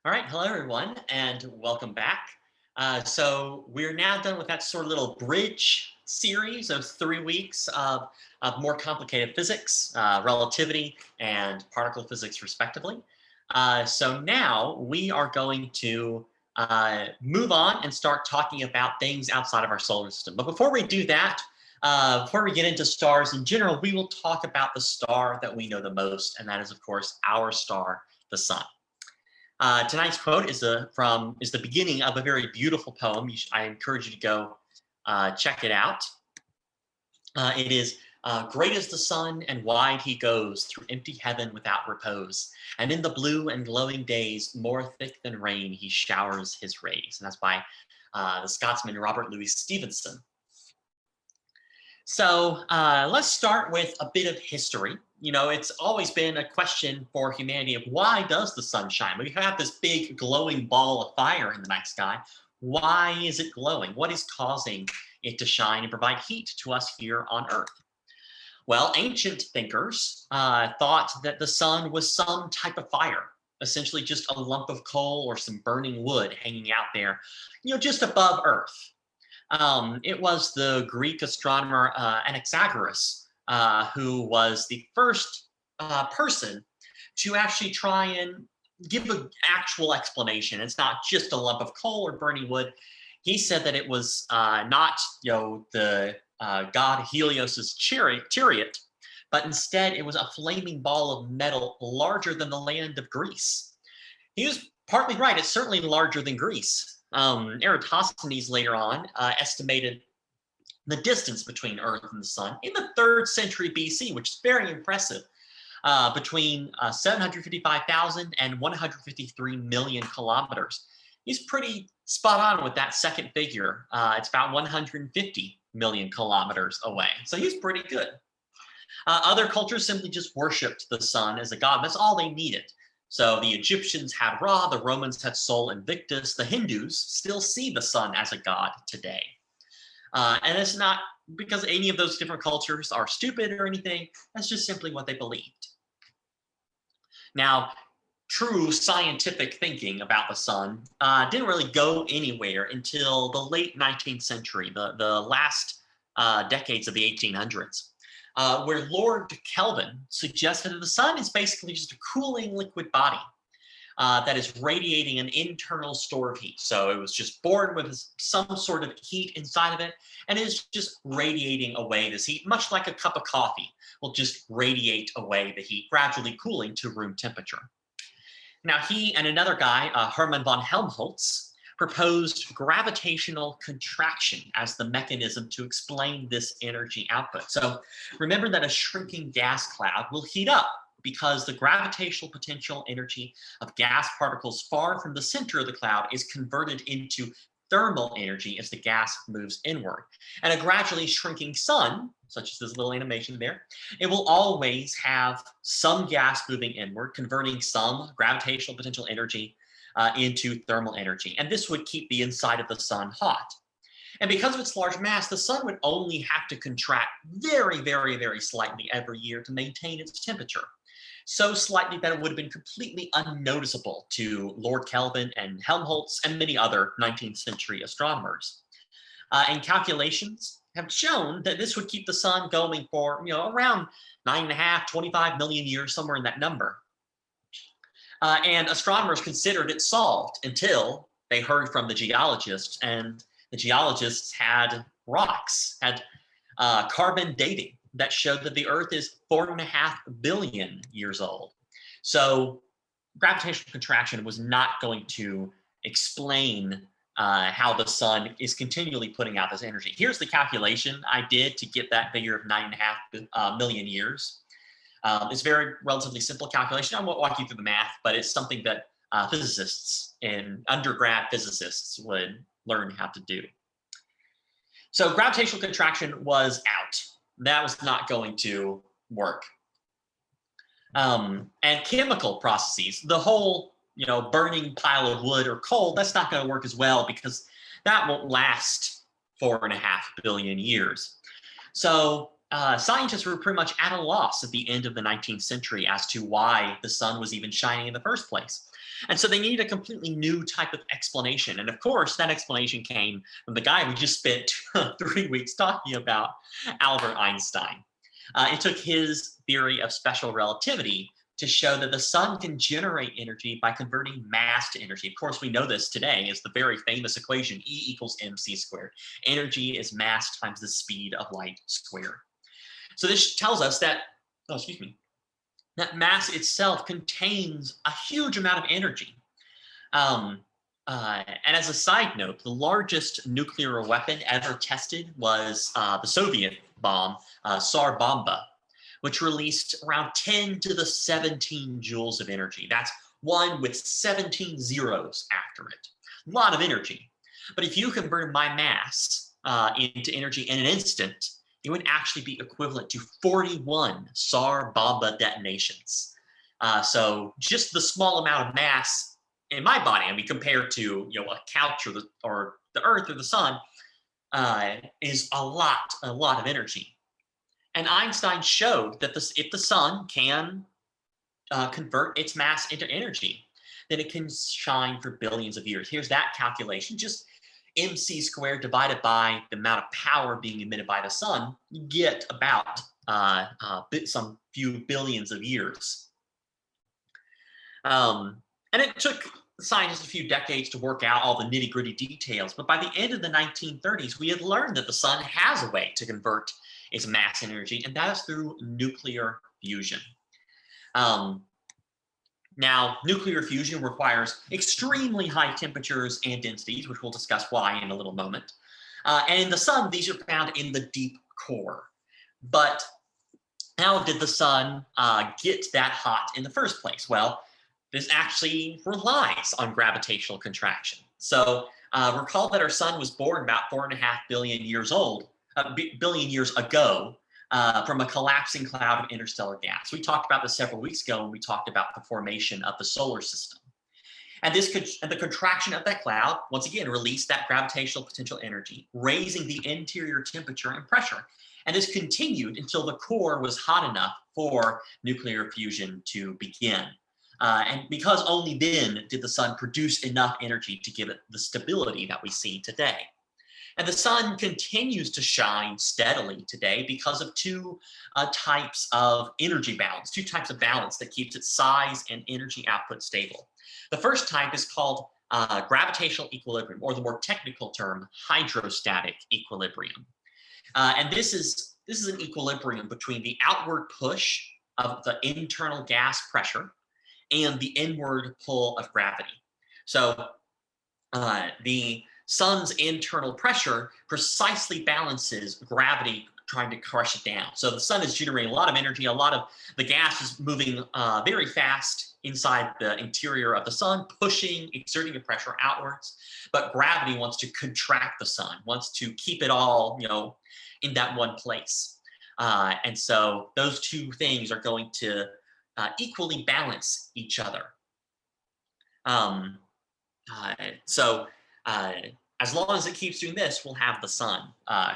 All right, hello everyone, and welcome back. So we're now done with that sort of little bridge series of 3 weeks of more complicated physics, relativity, and particle physics, respectively. So now we are going to move on and start talking about things outside of our solar system. But before we do that, before we get into stars in general, we will talk about the star that we know the most, and that is, of course, our star, the sun. Tonight's quote is the beginning of a very beautiful poem. I encourage you to go check it out. It is great as the sun and wide he goes through empty heaven without repose. And in the blue and glowing days, more thick than rain, he showers his rays. And that's by the Scotsman Robert Louis Stevenson. So let's start with a bit of history. You know, it's always been a question for humanity of why does the sun shine? We have this big glowing ball of fire in the night sky. Why is it glowing? What is causing it to shine and provide heat to us here on Earth? Well, ancient thinkers thought that the sun was some type of fire, essentially just a lump of coal or some burning wood hanging out there, just above Earth. It was the Greek astronomer Anaxagoras who was the first person to actually try and give an actual explanation. It's not just a lump of coal or burning wood. He said that it was not, the god Helios's chariot, but instead it was a flaming ball of metal larger than the land of Greece. He was partly right. It's certainly larger than Greece. Eratosthenes later on estimated the distance between Earth and the sun in the 3rd century BC, which is very impressive, between 755,000 and 153 million kilometers. He's pretty spot on with that second figure. It's about 150 million kilometers away. So he's pretty good. Other cultures simply just worshipped the sun as a god. That's all they needed. So the Egyptians had Ra, the Romans had Sol Invictus, the Hindus still see the sun as a god today. And it's not because any of those different cultures are stupid or anything, that's just simply what they believed. Now, true scientific thinking about the sun didn't really go anywhere until the late 19th century, the last decades of the 1800s. Where Lord Kelvin suggested that the sun is basically just a cooling liquid body that is radiating an internal store of heat. So it was just born with some sort of heat inside of it, and is just radiating away this heat, much like a cup of coffee will just radiate away the heat, gradually cooling to room temperature. Now, he and another guy, Hermann von Helmholtz, proposed gravitational contraction as the mechanism to explain this energy output. So remember that a shrinking gas cloud will heat up because the gravitational potential energy of gas particles far from the center of the cloud is converted into thermal energy as the gas moves inward. And a gradually shrinking sun, such as this little animation there, it will always have some gas moving inward, converting some gravitational potential energy into thermal energy. And this would keep the inside of the sun hot. And because of its large mass, the sun would only have to contract very, very, very slightly every year to maintain its temperature. So slightly that it would have been completely unnoticeable to Lord Kelvin and Helmholtz and many other 19th century astronomers. And calculations have shown that this would keep the sun going for, around 9.5, 25 million years, somewhere in that number. And astronomers considered it solved until they heard from the geologists, and the geologists had rocks, had carbon dating that showed that the Earth is 4.5 billion years old. So gravitational contraction was not going to explain how the sun is continually putting out this energy. Here's the calculation I did to get that figure of 9.5 million years. It's very relatively simple calculation. I won't walk you through the math, but it's something that physicists and undergrad physicists would learn how to do. So gravitational contraction was out. That was not going to work. And chemical processes, the whole, burning pile of wood or coal, that's not going to work as well because that won't last 4.5 billion years. So scientists were pretty much at a loss at the end of the 19th century as to why the sun was even shining in the first place. And so they needed a completely new type of explanation. And of course, that explanation came from the guy we just spent 3 weeks talking about, Albert Einstein. It took his theory of special relativity to show that the sun can generate energy by converting mass to energy. Of course, we know this today is the very famous equation E equals mc squared. Energy is mass times the speed of light squared. So this tells us that, oh, excuse me, that mass itself contains a huge amount of energy. And as a side note, the largest nuclear weapon ever tested was the Soviet bomb, Tsar Bomba, which released around 10 to the 17 joules of energy. That's one with 17 zeros after it. A lot of energy. But if you converted my mass into energy in an instant, it would actually be equivalent to 41 Tsar Bomba detonations. So just the small amount of mass in my body, I mean, compared to a couch or the Earth or the sun, is a lot of energy. And Einstein showed that if the sun can convert its mass into energy, then it can shine for billions of years. Here's that calculation: just mc squared divided by the amount of power being emitted by the sun, you get about some few billions of years. And it took scientists a few decades to work out all the nitty-gritty details, but by the end of the 1930s, we had learned that the sun has a way to convert its mass energy, and that is through nuclear fusion. Now, nuclear fusion requires extremely high temperatures and densities, which we'll discuss why in a little moment. And in the sun, these are found in the deep core. But how did the sun get that hot in the first place? Well, this actually relies on gravitational contraction. So recall that our sun was born about 4.5 billion years ago, from a collapsing cloud of interstellar gas. We talked about this several weeks ago when we talked about the formation of the solar system. And the contraction of that cloud, once again, released that gravitational potential energy, raising the interior temperature and pressure. And this continued until the core was hot enough for nuclear fusion to begin. And because only then did the sun produce enough energy to give it the stability that we see today. And the sun continues to shine steadily today because of two types of energy balance, two types of balance that keeps its size and energy output stable. The first type is called gravitational equilibrium, or the more technical term, hydrostatic equilibrium. And this is an equilibrium between the outward push of the internal gas pressure and the inward pull of gravity. So the sun's internal pressure precisely balances gravity trying to crush it down. So the sun is generating a lot of energy, a lot of the gas is moving very fast inside the interior of the sun, exerting the pressure outwards. But gravity wants to contract the sun, wants to keep it all, in that one place. And so those two things are going to equally balance each other. As long as it keeps doing this, we'll have the sun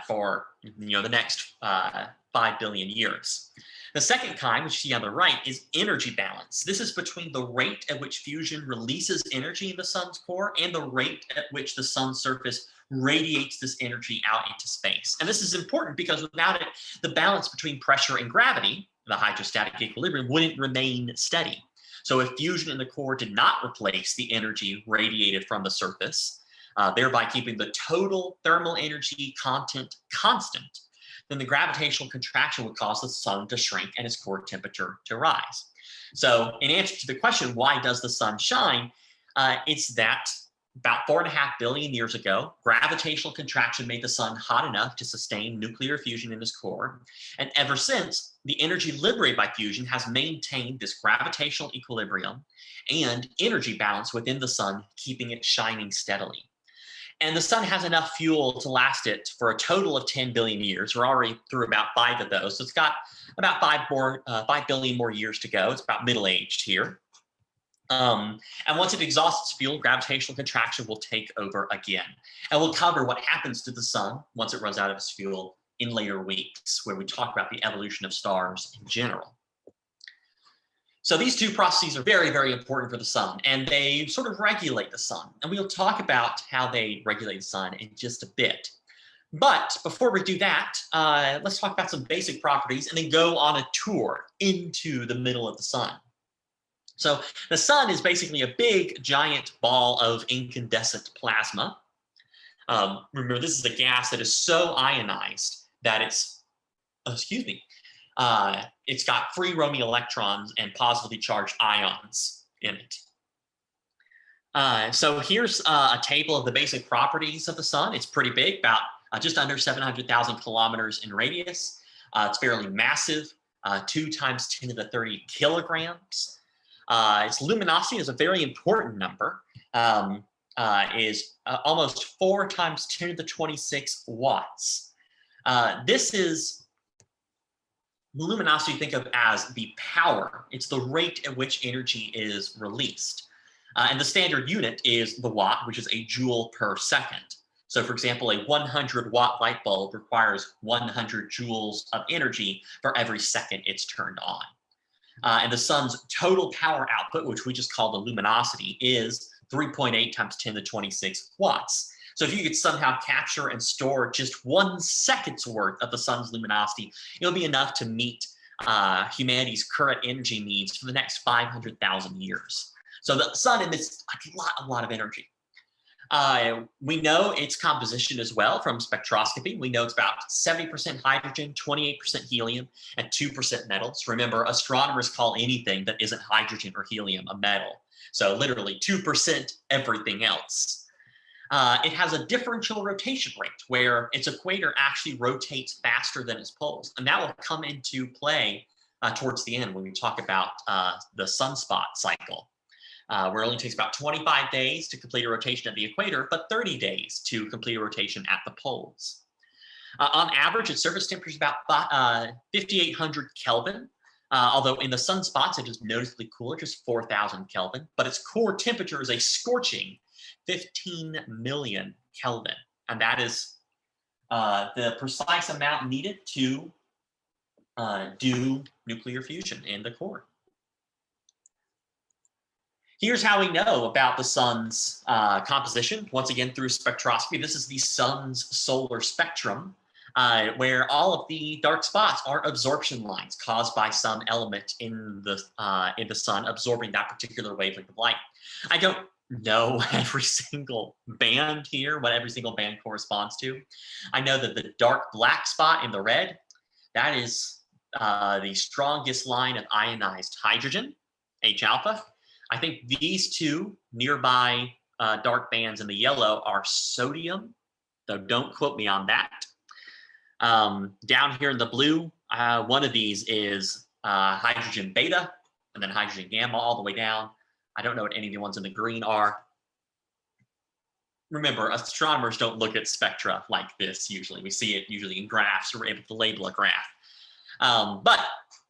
for the next 5 billion years. The second kind, which you see on the right, is energy balance. This is between the rate at which fusion releases energy in the sun's core and the rate at which the sun's surface radiates this energy out into space. And this is important because without it, the balance between pressure and gravity, the hydrostatic equilibrium, wouldn't remain steady. So if fusion in the core did not replace the energy radiated from the surface, thereby keeping the total thermal energy content constant, then the gravitational contraction would cause the sun to shrink and its core temperature to rise. So in answer to the question, why does the sun shine? It's that about 4.5 billion years ago, gravitational contraction made the sun hot enough to sustain nuclear fusion in its core. And ever since, the energy liberated by fusion has maintained this gravitational equilibrium and energy balance within the sun, keeping it shining steadily. And the sun has enough fuel to last it for a total of 10 billion years. We're already through about 5 of those. So it's got about 5 billion more years to go. It's about middle-aged here. And once it exhausts its fuel, gravitational contraction will take over again. And we'll cover what happens to the sun once it runs out of its fuel in later weeks, where we talk about the evolution of stars in general. So these two processes are very, very important for the sun, and they sort of regulate the sun. And we'll talk about how they regulate the sun in just a bit. But before we do that, let's talk about some basic properties and then go on a tour into the middle of the sun. So the sun is basically a big, giant ball of incandescent plasma. Remember, this is a gas that is so ionized that it's got free roaming electrons and positively charged ions in it. So here's a table of the basic properties of the sun. It's pretty big, about just under 700,000 kilometers in radius. It's fairly massive, 2 times 10 to the 30 kilograms. Its luminosity is a very important number, is almost 4 times 10 to the 26 watts. This is the luminosity you think of as the power. It's the rate at which energy is released. And the standard unit is the watt, which is a joule per second. So for example, a 100-watt light bulb requires 100 joules of energy for every second it's turned on. And the sun's total power output, which we just call the luminosity, is 3.8 times 10 to the 26 watts. So if you could somehow capture and store just 1 second's worth of the sun's luminosity, it'll be enough to meet humanity's current energy needs for the next 500,000 years. So the sun emits a lot of energy. We know its composition as well from spectroscopy. We know it's about 70% hydrogen, 28% helium, and 2% metals. Remember, astronomers call anything that isn't hydrogen or helium a metal. So literally 2% everything else. It has a differential rotation rate where its equator actually rotates faster than its poles. And that will come into play towards the end when we talk about the sunspot cycle, where it only takes about 25 days to complete a rotation at the equator, but 30 days to complete a rotation at the poles. On average, its surface temperature is about 5,800 Kelvin, although in the sunspots, it is noticeably cooler, just 4,000 Kelvin, but its core temperature is a scorching 15 million Kelvin. And that is the precise amount needed to do nuclear fusion in the core. Here's how we know about the sun's composition. Once again, through spectroscopy. This is the sun's solar spectrum, where all of the dark spots are absorption lines caused by some element in the sun absorbing that particular wavelength of light. I don't know every single band here, what every single band corresponds to. I know that the dark black spot in the red, that is the strongest line of ionized hydrogen, H alpha. I think these two nearby dark bands in the yellow are sodium, though don't quote me on that. Down here in the blue, one of these is hydrogen beta, and then hydrogen gamma all the way down. I don't know what any of the ones in the green are. Remember, astronomers don't look at spectra like this usually. We see it usually in graphs, or we're able to label a graph. But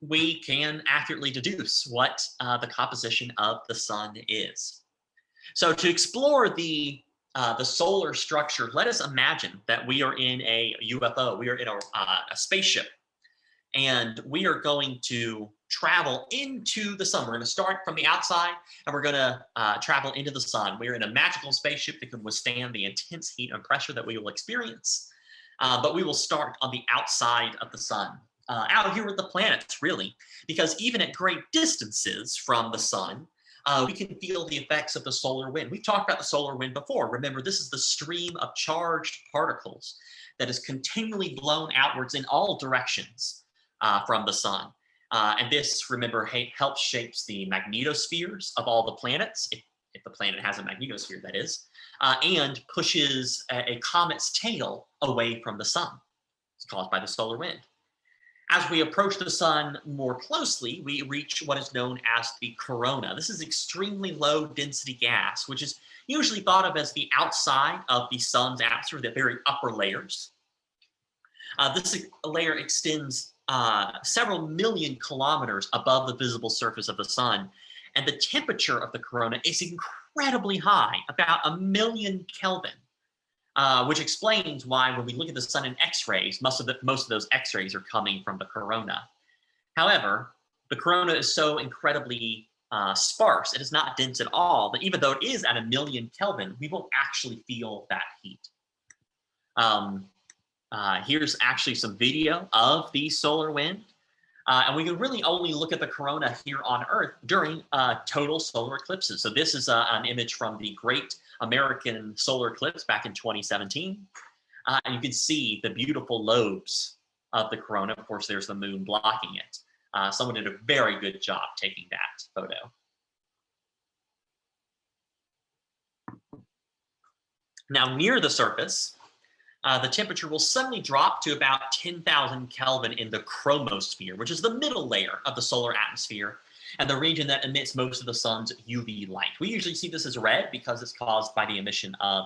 we can accurately deduce what the composition of the sun is. So to explore the solar structure, let us imagine that we are in a UFO. We are in a spaceship, and we are going to travel into the sun. We're going to start from the outside, and we're going to travel into the sun. We're in a magical spaceship that can withstand the intense heat and pressure that we will experience, but we will start on the outside of the sun. Out here with the planets, really, because even at great distances from the sun, we can feel the effects of the solar wind. We've talked about the solar wind before. Remember, this is the stream of charged particles that is continually blown outwards in all directions from the sun. And this, remember, helps shapes the magnetospheres of all the planets, if the planet has a magnetosphere, that is, and pushes a comet's tail away from the sun. It's caused by the solar wind. As we approach the sun more closely, we reach what is known as the corona. This is extremely low density gas, which is usually thought of as the outside of the sun's atmosphere, the very upper layers. This layer extends several million kilometers above the visible surface of the sun, and the temperature of the corona is incredibly high, about 1,000,000 Kelvin. Which explains why when we look at the sun in X-rays, most of those X-rays are coming from the corona. However, The corona is so incredibly sparse, it is not dense at all, that even though it is at 1,000,000 Kelvin, we won't actually feel that heat. Um, Here's actually some video of the solar wind. And we can really only look at the corona here on Earth during total solar eclipses. So this is an image from the Great American Solar Eclipse back in 2017. And you can see the beautiful lobes of the corona. Of course, there's the moon blocking it. Someone did a very good job taking that photo. Now, near the surface, the temperature will suddenly drop to about 10,000 Kelvin in the chromosphere, which is the middle layer of the solar atmosphere and the region that emits most of the sun's UV light. We usually see this as red because it's caused by the emission of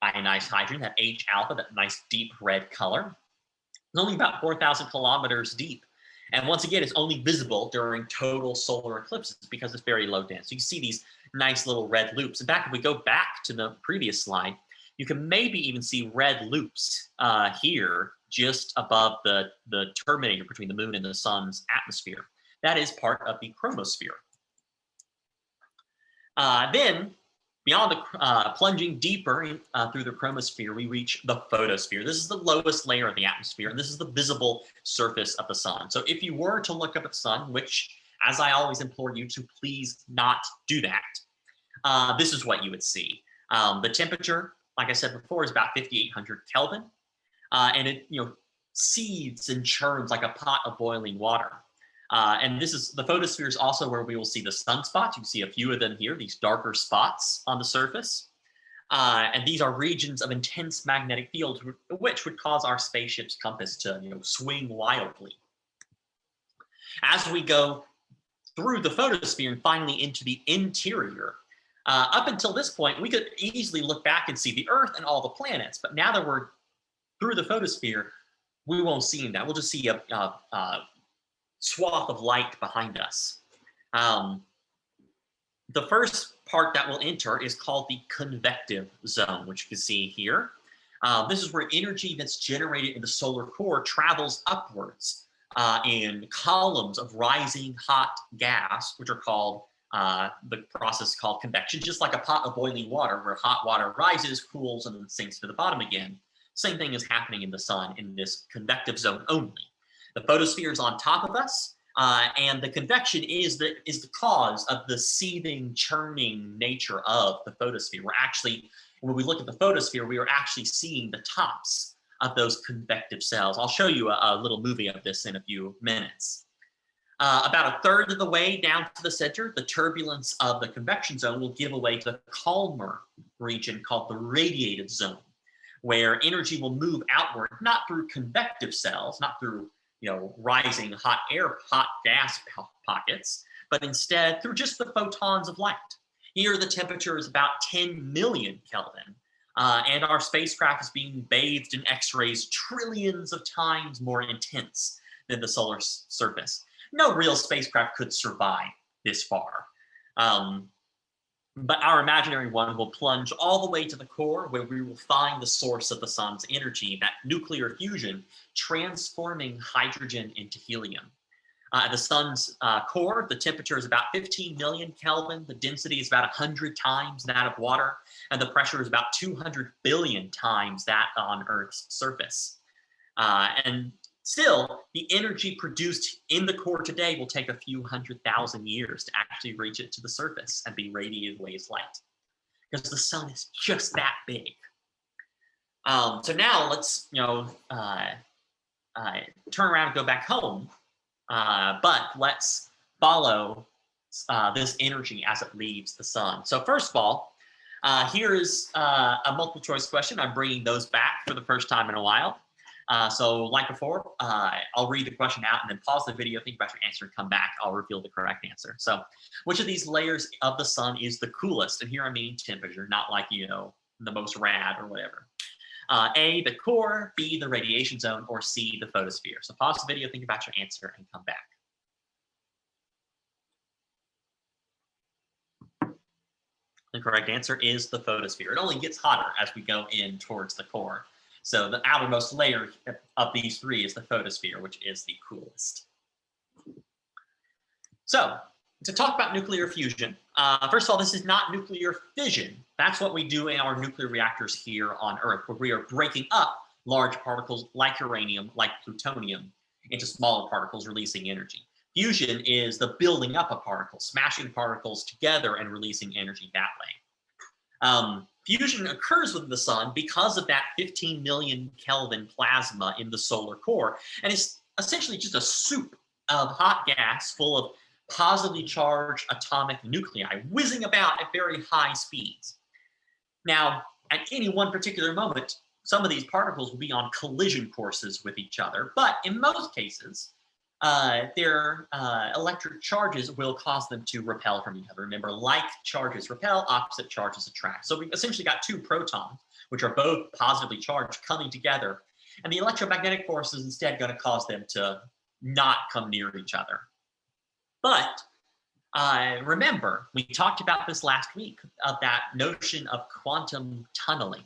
ionized hydrogen, that H alpha, that nice deep red color. It's only about 4,000 kilometers deep. And once again, it's only visible during total solar eclipses because it's very low dense. So you see these nice little red loops. In fact, if we go back to the previous slide, you can maybe even see red loops here just above the terminator between the moon and the sun's atmosphere. That is part of the chromosphere. Then, beyond the plunging deeper through the chromosphere, we reach the photosphere. This is the lowest layer of the atmosphere, and this is the visible surface of the sun. So if you were to look up at the sun, which, as I always implore you to please not do that, this is what you would see. The temperature, like I said before, is about 5,800 Kelvin, and it seethes and churns like a pot of boiling water. And this is the photosphere is also where we will see the sunspots. You can see a few of them here, these darker spots on the surface. And these are regions of intense magnetic fields, which would cause our spaceship's compass to swing wildly. As we go through the photosphere and finally into the interior, up until this point, we could easily look back and see the Earth and all the planets. But now that we're through the photosphere, we won't see that. We'll just see a swath of light behind us. The first part that we'll enter is called the convective zone, which you can see here. This is where energy that's generated in the solar core travels upwards in columns of rising hot gas, which are called the process called convection, just like a pot of boiling water where hot water rises, cools, and then sinks to the bottom again. Same thing is happening in the sun in this convective zone only. The photosphere is on top of us, and the convection is the cause of the seething, churning nature of the photosphere. We're actually, when we look at the photosphere, we are actually seeing the tops of those convective cells. I'll show you a little movie of this in a few minutes. About a third of the way down to the center, the turbulence of the convection zone will give away to the calmer region called the radiated zone, where energy will move outward, not through convective cells, not through rising hot gas pockets, but instead through just the photons of light. Here, the temperature is about 10 million Kelvin, and our spacecraft is being bathed in X-rays trillions of times more intense than the solar surface. No real spacecraft could survive this far. But our imaginary one will plunge all the way to the core, where we will find the source of the sun's energy, that nuclear fusion, transforming hydrogen into helium. At the sun's core, the temperature is about 15 million Kelvin, the density is about 100 times that of water, and the pressure is about 200 billion times that on Earth's surface. And still, the energy produced in the core today will take a few 100,000 years to actually reach it to the surface and be radiated away as light, because the sun is just that big. So now let's turn around and go back home, but let's follow this energy as it leaves the sun. So first of all, here is a multiple choice question. I'm bringing those back for the first time in a while. So like before, I'll read the question out and then pause the video, think about your answer, and come back. I'll reveal the correct answer. So which of these layers of the sun is the coolest? And here I mean temperature, not like, the most rad or whatever. A, the core, B, the radiation zone, or C, the photosphere. So pause the video, think about your answer, and come back. The correct answer is the photosphere. It only gets hotter as we go in towards the core. So the outermost layer of these three is the photosphere, which is the coolest. So to talk about nuclear fusion, first of all, this is not nuclear fission. That's what we do in our nuclear reactors here on Earth, where we are breaking up large particles like uranium, like plutonium, into smaller particles, releasing energy. Fusion is the building up of particles, smashing particles together and releasing energy that way. Fusion occurs within the sun because of that 15 million Kelvin plasma in the solar core, and it's essentially just a soup of hot gas full of positively charged atomic nuclei whizzing about at very high speeds. Now, at any one particular moment, some of these particles will be on collision courses with each other, but in most cases, their electric charges will cause them to repel from each other. Remember, like charges repel, opposite charges attract. So we've essentially got two protons, which are both positively charged, coming together, and the electromagnetic force is instead going to cause them to not come near each other. But remember, we talked about this last week, of that notion of quantum tunneling,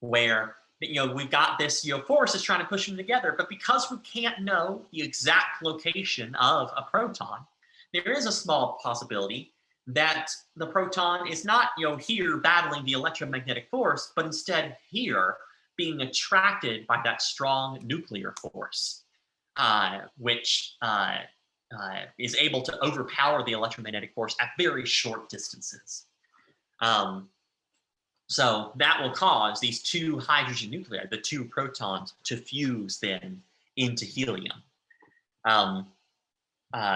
where we've got this force is trying to push them together, but because we can't know the exact location of a proton, there is a small possibility that the proton is not here battling the electromagnetic force, but instead here being attracted by that strong nuclear force, which is able to overpower the electromagnetic force at very short distances. So that will cause these two hydrogen nuclei, the two protons, to fuse then into helium.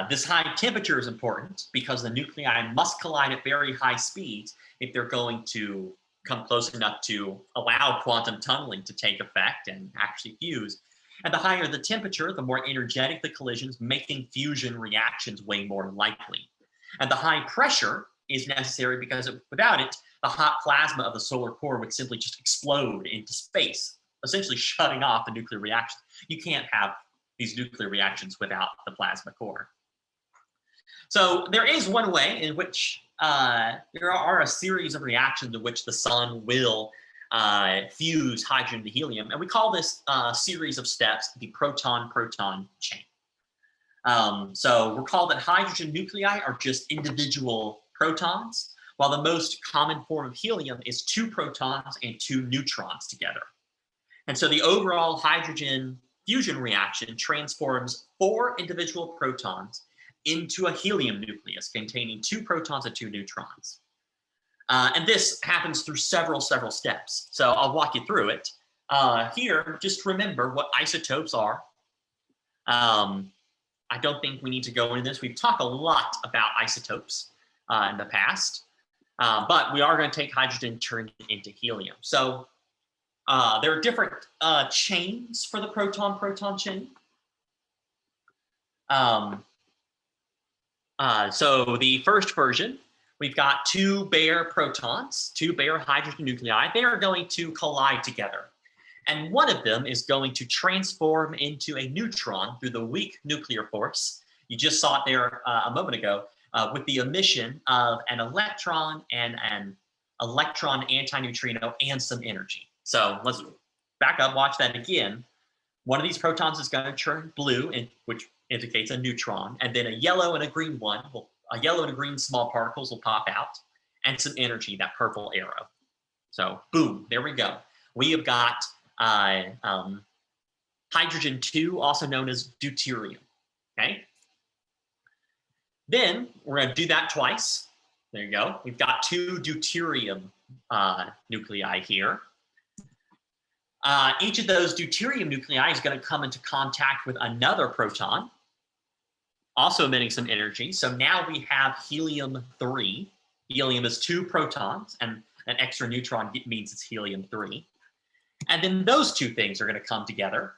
This high temperature is important because the nuclei must collide at very high speeds if they're going to come close enough to allow quantum tunneling to take effect and actually fuse. And the higher the temperature, the more energetic the collisions, making fusion reactions way more likely. And the high pressure is necessary because without it, the hot plasma of the solar core would simply just explode into space, essentially shutting off the nuclear reaction. You can't have these nuclear reactions without the plasma core. So there is one way in which there are a series of reactions in which the sun will fuse hydrogen to helium, and we call this series of steps the proton-proton chain. So recall that hydrogen nuclei are just individual protons, while the most common form of helium is two protons and two neutrons together. And so the overall hydrogen fusion reaction transforms 4 individual protons into a helium nucleus containing 2 protons and 2 neutrons. And this happens through several steps. So I'll walk you through it. Here, just remember what isotopes are. I don't think we need to go into this. We've talked a lot about isotopes in the past, but we are going to take hydrogen, turn it into helium. So there are different chains for the proton-proton chain. So the first version, we've got 2 bare protons, 2 bare hydrogen nuclei. They are going to collide together. And one of them is going to transform into a neutron through the weak nuclear force. You just saw it there a moment ago with the emission of an electron and an electron antineutrino and some energy. So let's back up, watch that again. One of these protons is going to turn blue, which indicates a neutron, and then a yellow and a green one, a yellow and a green small particles will pop out, and some energy, that purple arrow. So boom, there we go. We have got hydrogen 2, also known as deuterium, okay? Then we're going to do that twice. There you go. We've got 2 deuterium nuclei here. Each of those deuterium nuclei is going to come into contact with another proton, also emitting some energy. So now we have helium-3. Helium is 2 protons, and an extra neutron means it's helium-3. And then those 2 things are going to come together,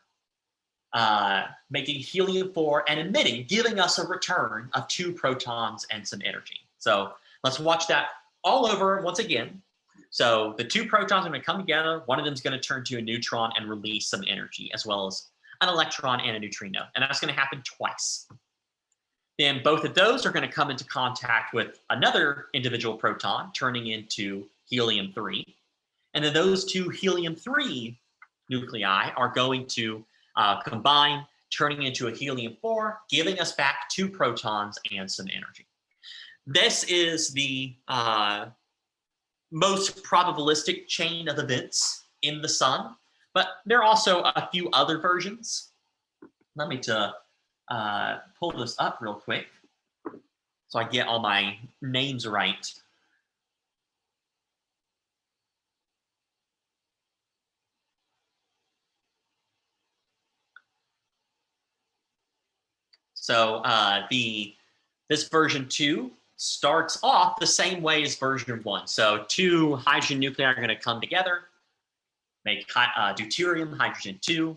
making helium-4 and emitting, giving us a return of 2 protons and some energy. So let's watch that all over once again. So the 2 protons are going to come together. One of them is going to turn to a neutron and release some energy, as well as an electron and a neutrino. And that's going to happen twice. Then both of those are going to come into contact with another individual proton, turning into helium-3. And then those 2 helium-3 nuclei are going to combine turning into a helium-4, giving us back 2 protons and some energy. This is the most probabilistic chain of events in the sun, but there are also a few other versions. Let me pull this up real quick so I get all my names right. So this version 2 starts off the same way as version 1. So 2 hydrogen nuclei are going to come together, make deuterium, hydrogen 2.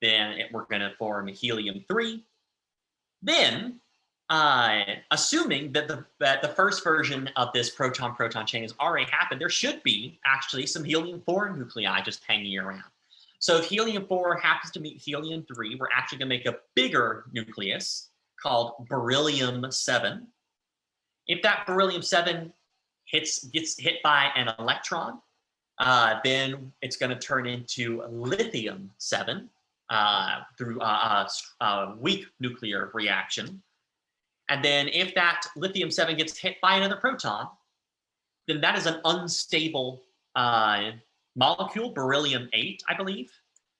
Then we're going to form helium-3. Then, assuming that the first version of this proton-proton chain has already happened, there should be actually some helium-4 nuclei just hanging around. So if helium-4 happens to meet helium-3, we're actually going to make a bigger nucleus called beryllium-7. If that beryllium-7 gets hit by an electron, then it's going to turn into lithium-7 through a weak nuclear reaction. And then if that lithium-7 gets hit by another proton, then that is an unstable molecule, beryllium-8, I believe.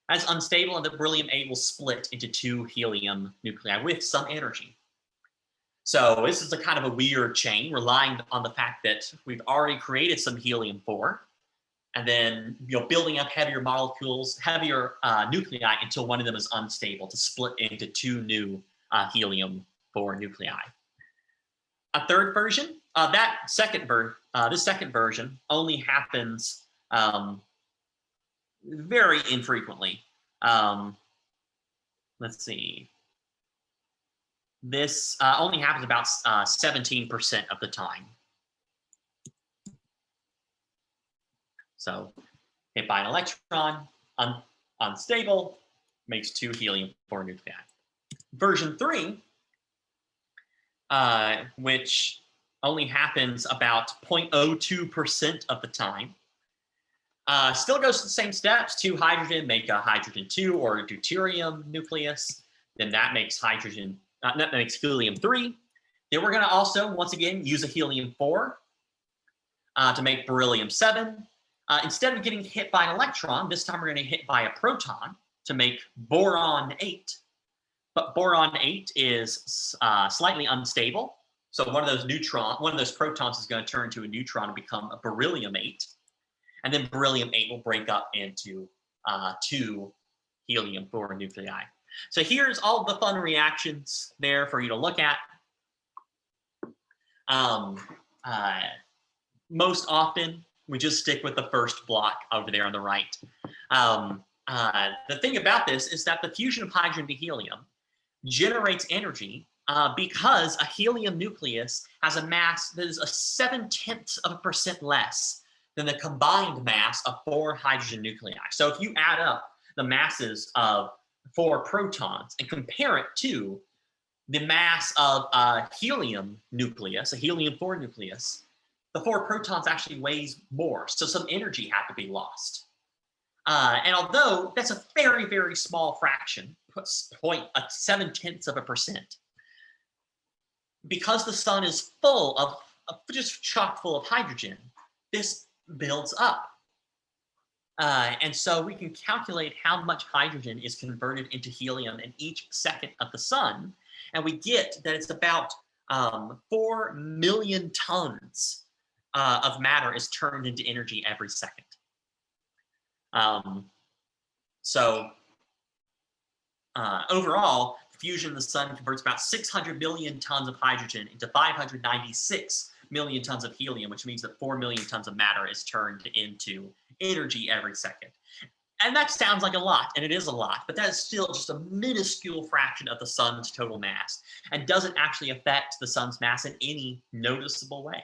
That's unstable, and the beryllium-8 will split into 2 helium nuclei with some energy. So this is a kind of a weird chain, relying on the fact that we've already created some helium-4, and then building up heavier molecules, heavier nuclei until one of them is unstable to split into 2 new helium-4 nuclei. A third version, this second version only happens very infrequently. Let's see. This only happens about 17% of the time. So hit by an electron, unstable, makes 2 helium-4 nuclei. Version 3, which only happens about 0.02% of the time, still goes through the same steps. 2 hydrogen make a hydrogen-2 or a deuterium nucleus. Then that makes that makes helium-3. Then we're going to also, once again, use a helium-4 to make beryllium-7. Instead of getting hit by an electron, this time we're going to hit by a proton to make boron-8. But boron-8 is slightly unstable. So one of those protons is going to turn into a neutron and become a beryllium-8. And then beryllium-8 will break up into 2 helium-4 nuclei. So here's all the fun reactions there for you to look at. Most often, we just stick with the first block over there on the right. The thing about this is that the fusion of hydrogen to helium generates energy because a helium nucleus has a mass that is 0.7% less than the combined mass of 4 hydrogen nuclei. So if you add up the masses of 4 protons and compare it to the mass of a helium nucleus, a helium-4 nucleus, the 4 protons actually weighs more. So some energy had to be lost. And although that's a very, very small fraction, 0.7%, because the sun is full of just chock full of hydrogen, this builds up. And so we can calculate how much hydrogen is converted into helium in each second of the sun. And we get that it's about 4 million tons of matter is turned into energy every second. Overall, fusion of the sun converts about 600 million tons of hydrogen into 596 million tons of helium, which means that 4 million tons of matter is turned into energy every second. And that sounds like a lot, and it is a lot, but that is still just a minuscule fraction of the sun's total mass and doesn't actually affect the sun's mass in any noticeable way.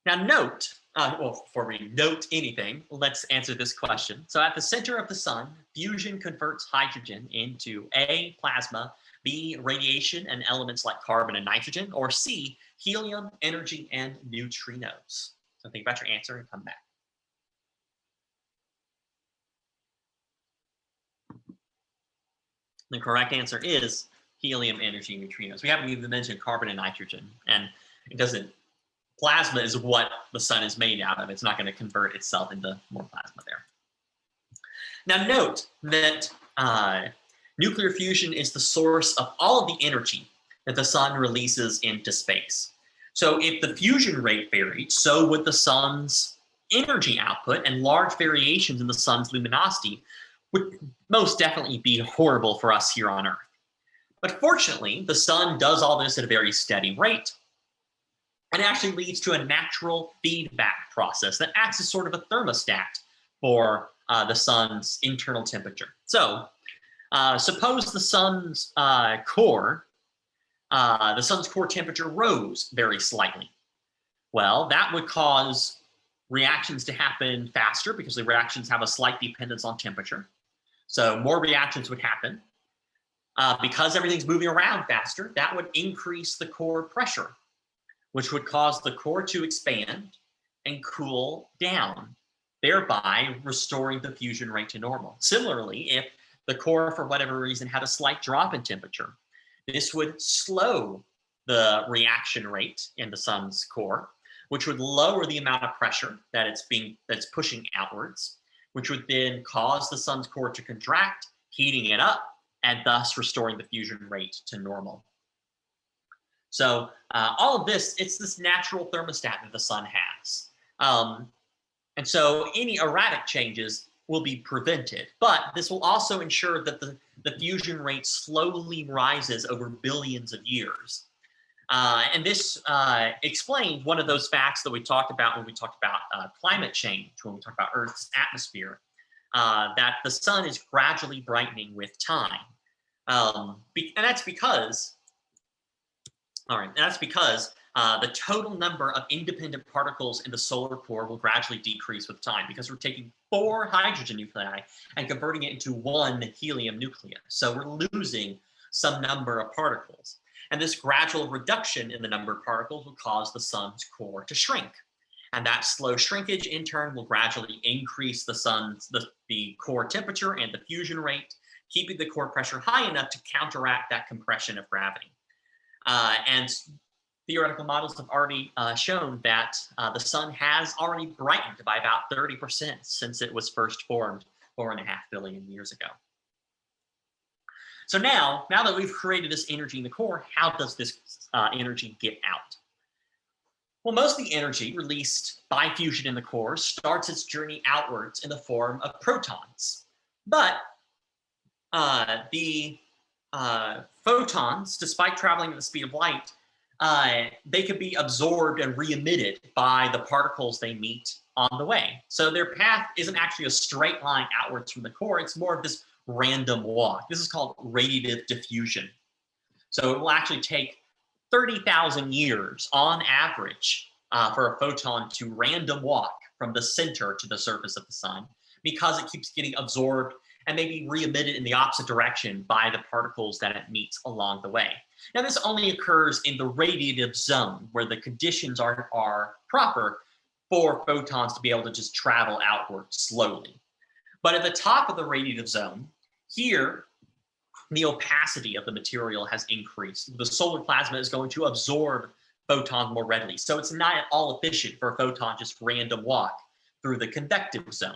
Now note, before we note anything, let's answer this question. So at the center of the sun, fusion converts hydrogen into A, plasma, B, radiation and elements like carbon and nitrogen, or C, helium, energy, and neutrinos. So think about your answer and come back. The correct answer is helium, energy, neutrinos. We haven't even mentioned carbon and nitrogen, and it doesn't. Plasma is what the sun is made out of. It's not going to convert itself into more plasma there. Now note that nuclear fusion is the source of all of the energy that the sun releases into space. So if the fusion rate varied, so would the sun's energy output, and large variations in the sun's luminosity would most definitely be horrible for us here on Earth. But fortunately, the sun does all this at a very steady rate, and actually leads to a natural feedback process that acts as sort of a thermostat for the sun's internal temperature. So suppose the sun's core temperature rose very slightly. Well, that would cause reactions to happen faster because the reactions have a slight dependence on temperature. So more reactions would happen. Because everything's moving around faster, that would increase the core pressure, which would cause the core to expand and cool down, thereby restoring the fusion rate to normal. Similarly, if the core, for whatever reason, had a slight drop in temperature, this would slow the reaction rate in the sun's core, which would lower the amount of pressure that's pushing outwards, which would then cause the sun's core to contract, heating it up, and thus restoring the fusion rate to normal. So all of this, it's this natural thermostat that the sun has. And so any erratic changes will be prevented, but this will also ensure that the fusion rate slowly rises over billions of years. And this explained one of those facts that we talked about when we talked about climate change, when we talked about Earth's atmosphere, that the sun is gradually brightening with time. And that's because the total number of independent particles in the solar core will gradually decrease with time, because we're taking 4 hydrogen nuclei and converting it into 1 helium nucleus. So we're losing some number of particles. And this gradual reduction in the number of particles will cause the sun's core to shrink. And that slow shrinkage, in turn, will gradually increase the core temperature and the fusion rate, keeping the core pressure high enough to counteract that compression of gravity. And theoretical models have already shown that the sun has already brightened by about 30% since it was first formed 4.5 billion years ago. So now that we've created this energy in the core, how does this energy get out? Well, most of the energy released by fusion in the core starts its journey outwards in the form of protons. But the photons, despite traveling at the speed of light, they could be absorbed and re-emitted by the particles they meet on the way. So their path isn't actually a straight line outwards from the core. It's more of this random walk. This is called radiative diffusion. So it will actually take 30,000 years on average for a photon to random walk from the center to the surface of the sun, because it keeps getting absorbed and maybe re-emitted in the opposite direction by the particles that it meets along the way. Now, this only occurs in the radiative zone, where the conditions are proper for photons to be able to just travel outward slowly. But at the top of the radiative zone, here, the opacity of the material has increased. The solar plasma is going to absorb photons more readily. So it's not at all efficient for a photon just random walk through the convective zone.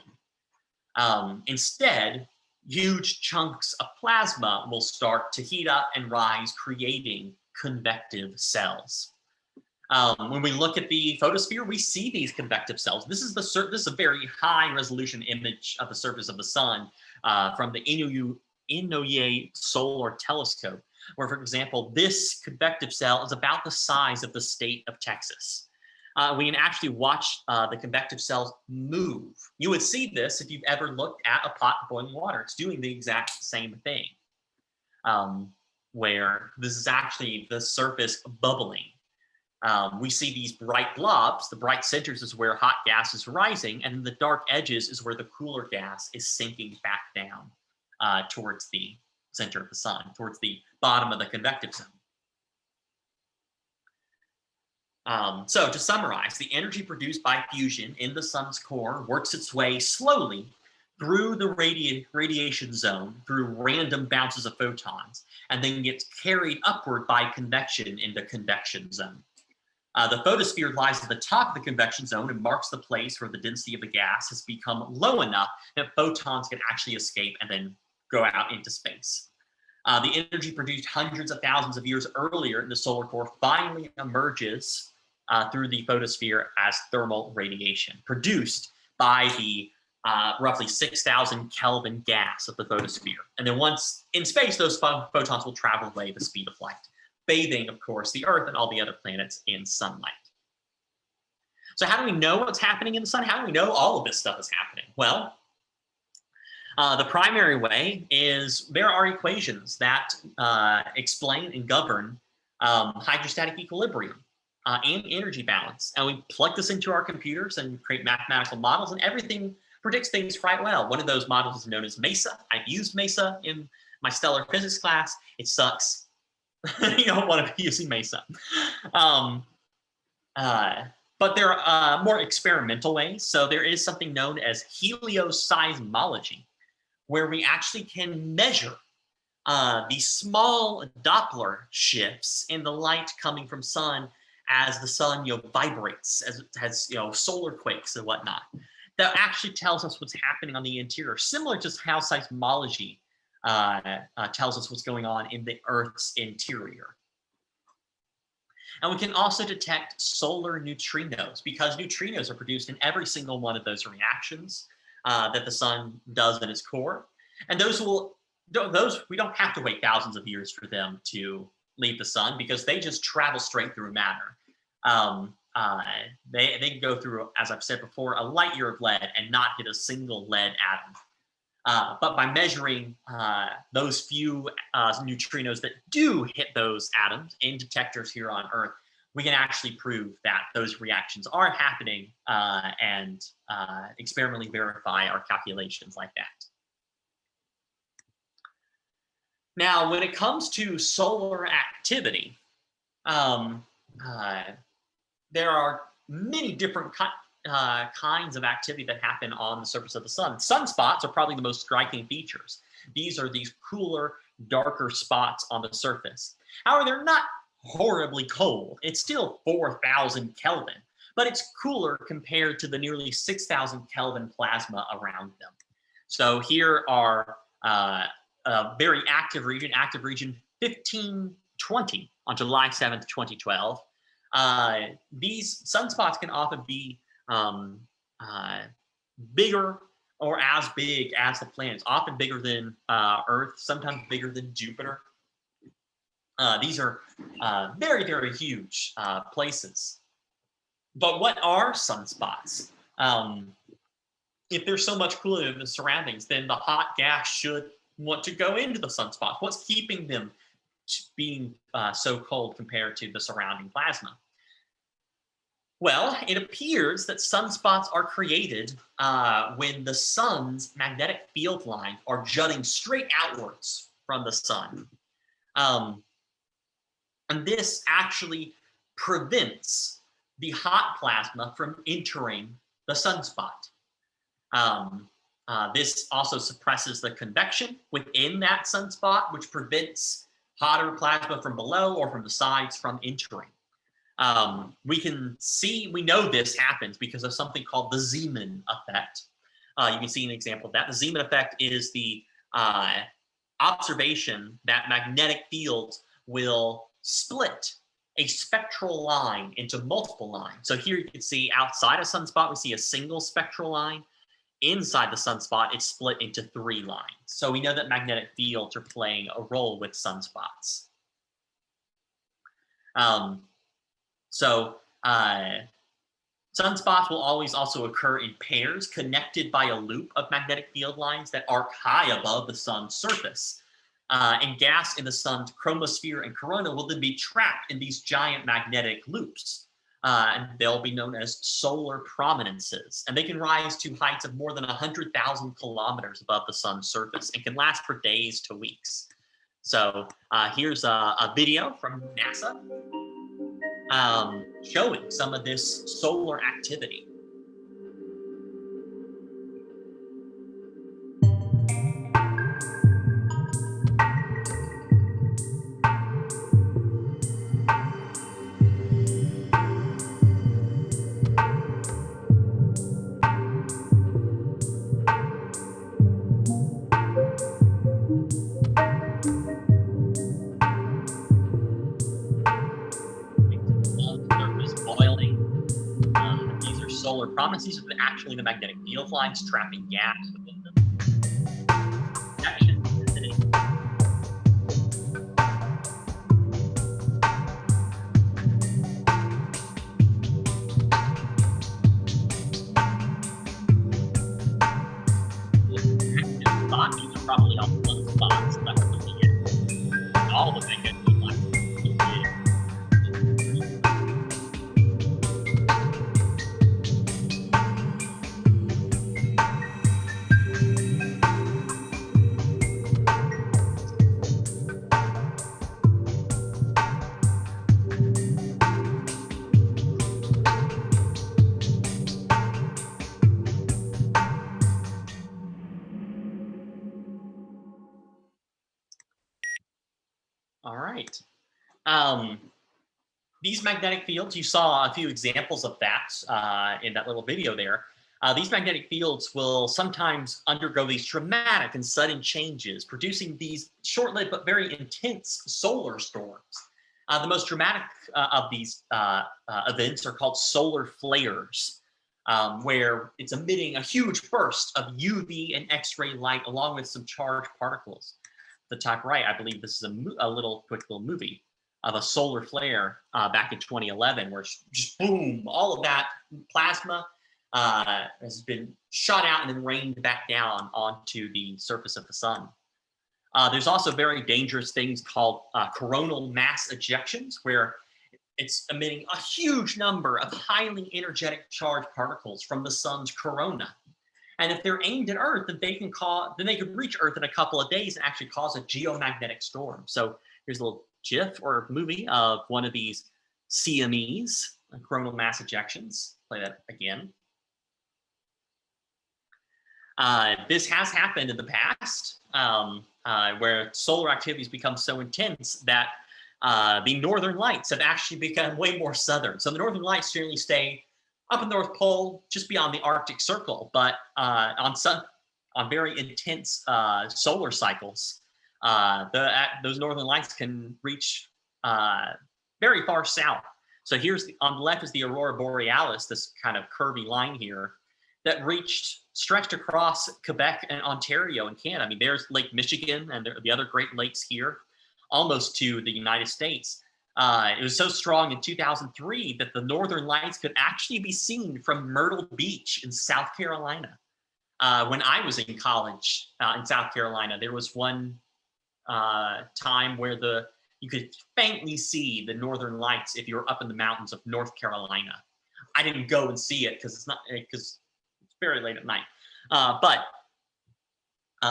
Instead, huge chunks of plasma will start to heat up and rise, creating convective cells. When we look at the photosphere, we see these convective cells. This is a very high resolution image of the surface of the sun from the Inouye Solar Telescope, where, for example, this convective cell is about the size of the state of Texas. We can actually watch the convective cells move. You would see this if you've ever looked at a pot of boiling water. It's doing the exact same thing, where this is actually the surface bubbling. We see these bright blobs. The bright centers is where hot gas is rising, and the dark edges is where the cooler gas is sinking back down towards the center of the sun, towards the bottom of the convective zone. So to summarize, the energy produced by fusion in the sun's core works its way slowly through the radiation zone through random bounces of photons, and then gets carried upward by convection in the convection zone. The photosphere lies at the top of the convection zone and marks the place where the density of the gas has become low enough that photons can actually escape and then go out into space. The energy produced hundreds of thousands of years earlier in the solar core finally emerges through the photosphere as thermal radiation, produced by the roughly 6,000 Kelvin gas of the photosphere. And then once in space, those photons will travel away the speed of light, bathing, of course, the Earth and all the other planets in sunlight. So how do we know what's happening in the sun? How do we know all of this stuff is happening? Well, the primary way is there are equations that explain and govern hydrostatic equilibrium and energy balance. And we plug this into our computers and create mathematical models, and everything predicts things quite well. One of those models is known as MESA. I've used MESA in my stellar physics class. It sucks. You don't want to be using MESA. But there are more experimental ways. So there is something known as helioseismology, where we actually can measure these small Doppler shifts in the light coming from sun as the sun vibrates, as it has solar quakes and whatnot. That actually tells us what's happening on the interior, similar to how seismology tells us what's going on in the Earth's interior. And we can also detect solar neutrinos, because neutrinos are produced in every single one of those reactions that the sun does in its core. And those we don't have to wait thousands of years for them to leave the sun, because they just travel straight through matter. They can go through, as I've said before, a light year of lead and not hit a single lead atom. But by measuring those few neutrinos that do hit those atoms in detectors here on Earth, we can actually prove that those reactions are happening and experimentally verify our calculations like that. Now, when it comes to solar activity, there are many different kinds of activity that happen on the surface of the sun. Sunspots are probably the most striking features. These are these cooler, darker spots on the surface. However, they're not horribly cold. It's still 4,000 Kelvin, but it's cooler compared to the nearly 6,000 Kelvin plasma around them. So here are a very active region 1520 on July 7th, 2012. These sunspots can often be bigger or as big as the planets, often bigger than Earth, sometimes bigger than Jupiter. These are very, very huge places. But what are sunspots? If there's so much cooler in the surroundings, then the hot gas should want to go into the sunspots. What's keeping them being so cold compared to the surrounding plasma? Well, it appears that sunspots are created when the sun's magnetic field lines are jutting straight outwards from the sun. And this actually prevents the hot plasma from entering the sunspot. This also suppresses the convection within that sunspot, which prevents hotter plasma from below or from the sides from entering. We know this happens because of something called the Zeeman effect. You can see an example of that. The Zeeman effect is the observation that magnetic fields will split a spectral line into multiple lines. So here you can see outside a sunspot, we see a single spectral line. Inside the sunspot, it's split into 3 lines. So we know that magnetic fields are playing a role with sunspots. Sunspots will always also occur in pairs connected by a loop of magnetic field lines that arc high above the sun's surface. And gas in the sun's chromosphere and corona will then be trapped in these giant magnetic loops. And they'll be known as solar prominences. And they can rise to heights of more than 100,000 kilometers above the sun's surface and can last for days to weeks. So here's a video from NASA showing some of this solar activity. solar prominence. These are actually the magnetic field lines trapping gas within them. These are probably all sunspots. That's really it. All the magnetic field lines. All right. These magnetic fields, you saw a few examples of that in that little video there. These magnetic fields will sometimes undergo these dramatic and sudden changes, producing these short-lived but very intense solar storms. The most dramatic of these events are called solar flares, where it's emitting a huge burst of UV and X-ray light along with some charged particles. The top right, I believe this is a quick little movie of a solar flare back in 2011, where just boom, all of that plasma has been shot out and then rained back down onto the surface of the sun. There's also very dangerous things called coronal mass ejections, where it's emitting a huge number of highly energetic charged particles from the sun's corona. And if they're aimed at Earth, then they could reach Earth in a couple of days and actually cause a geomagnetic storm. So here's a little GIF or movie of one of these CMEs, coronal mass ejections. Play that again. This has happened in the past, where solar activities become so intense that the northern lights have actually become way more southern. So the northern lights generally stay up in the North Pole, just beyond the Arctic Circle, but on very intense solar cycles, those northern lights can reach very far south. So on the left is the Aurora Borealis, this kind of curvy line here, that stretched across Quebec and Ontario and Canada. I mean, there's Lake Michigan and the other Great Lakes here, almost to the United States. It was so strong in 2003 that the northern lights could actually be seen from Myrtle Beach in South Carolina. When I was in college in South Carolina, there was one time where you could faintly see the northern lights if you were up in the mountains of North Carolina. I didn't go and see it because it's very late at night, but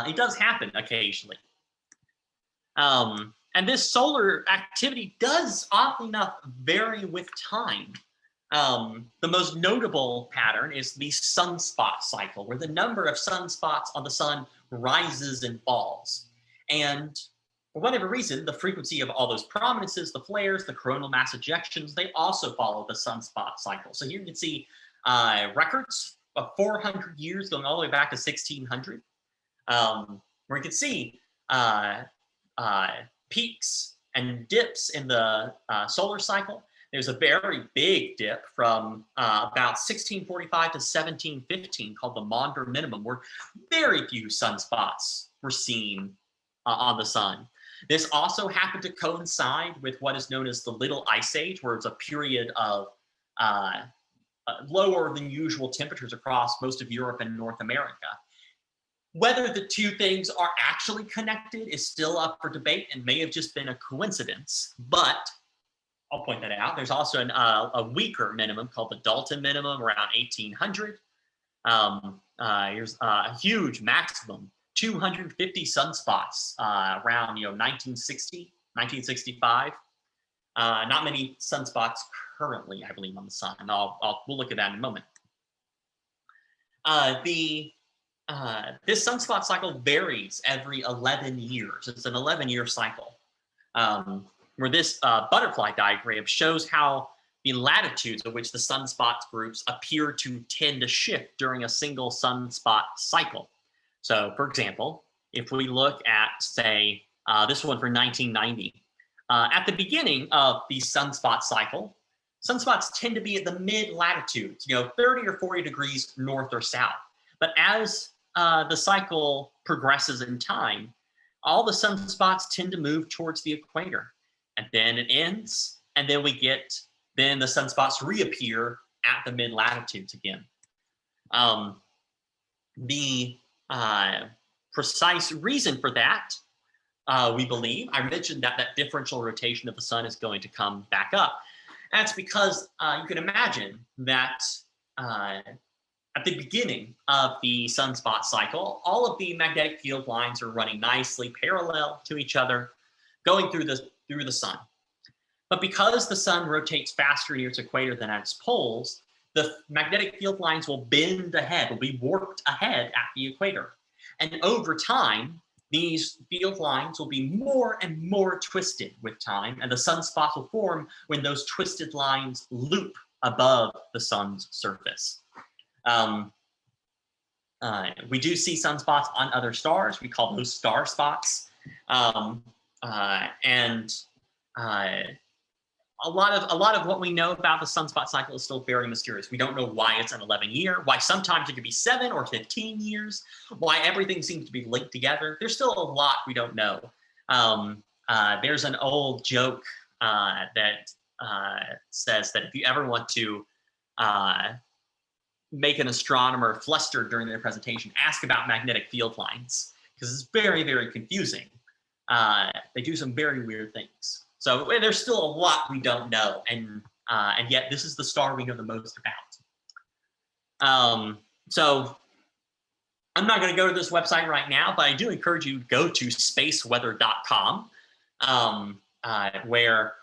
it does happen occasionally. And this solar activity does, oddly enough, vary with time. The most notable pattern is the sunspot cycle, where the number of sunspots on the sun rises and falls. And for whatever reason, the frequency of all those prominences, the flares, the coronal mass ejections, they also follow the sunspot cycle. So here you can see records of 400 years going all the way back to 1600, where you can see peaks and dips in the solar cycle. There's a very big dip from about 1645 to 1715 called the Maunder minimum, where very few sunspots were seen on the sun. This also happened to coincide with what is known as the Little Ice Age, where it's a period of lower than usual temperatures across most of Europe and North America. Whether the two things are actually connected is still up for debate and may have just been a coincidence, but I'll point that out. There's also a weaker minimum called the Dalton minimum around 1800. Here's a huge maximum, 250 sunspots around 1960, 1965. Not many sunspots currently, I believe, on the sun. We'll look at that in a moment. This sunspot cycle varies every 11 years. It's an 11-year cycle, where this butterfly diagram shows how the latitudes at which the sunspot groups appear to tend to shift during a single sunspot cycle. So, for example, if we look at, say, this one for 1990, at the beginning of the sunspot cycle, sunspots tend to be at the mid-latitudes, 30 or 40 degrees north or south. But as the cycle progresses in time, all the sunspots tend to move towards the equator. And then it ends, and then then the sunspots reappear at the mid-latitudes again. The precise reason for that, we believe, I mentioned that differential rotation of the sun is going to come back up. That's because you can imagine that at the beginning of the sunspot cycle, all of the magnetic field lines are running nicely parallel to each other, going through the sun. But because the sun rotates faster near its equator than at its poles, the magnetic field lines will bend ahead, will be warped ahead at the equator. And over time, these field lines will be more and more twisted with time, and the sunspots will form when those twisted lines loop above the sun's surface. We do see sunspots on other stars. We call those star spots. A lot of what we know about the sunspot cycle is still very mysterious. We don't know why it's an 11-year, why sometimes it could be 7 or 15 years, why everything seems to be linked together. There's still a lot we don't know. There's an old joke that says that if you ever want to make an astronomer flustered during their presentation, ask about magnetic field lines, because it's very, very confusing. They do some very weird things. So there's still a lot we don't know, and yet this is the star we know the most about. So I'm not going to go to this website right now, but I do encourage you to go to spaceweather.com, where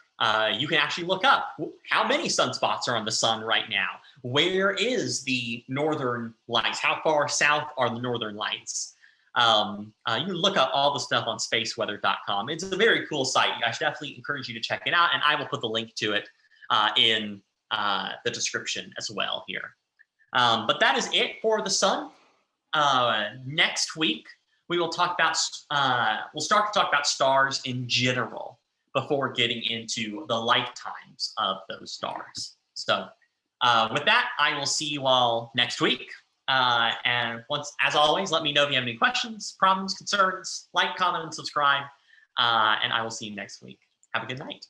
you can actually look up how many sunspots are on the sun right now. Where is the northern lights? How far south are the northern lights? You can look up all the stuff on spaceweather.com. It's a very cool site. I should definitely encourage you to check it out, and I will put the link to it in the description as well here. But that is it for the sun. Next week, we will talk about, we'll start to talk about stars in general before getting into the lifetimes of those stars. So with that, I will see you all next week. And as always, let me know if you have any questions, problems, concerns. Like, comment, and subscribe. And I will see you next week. Have a good night.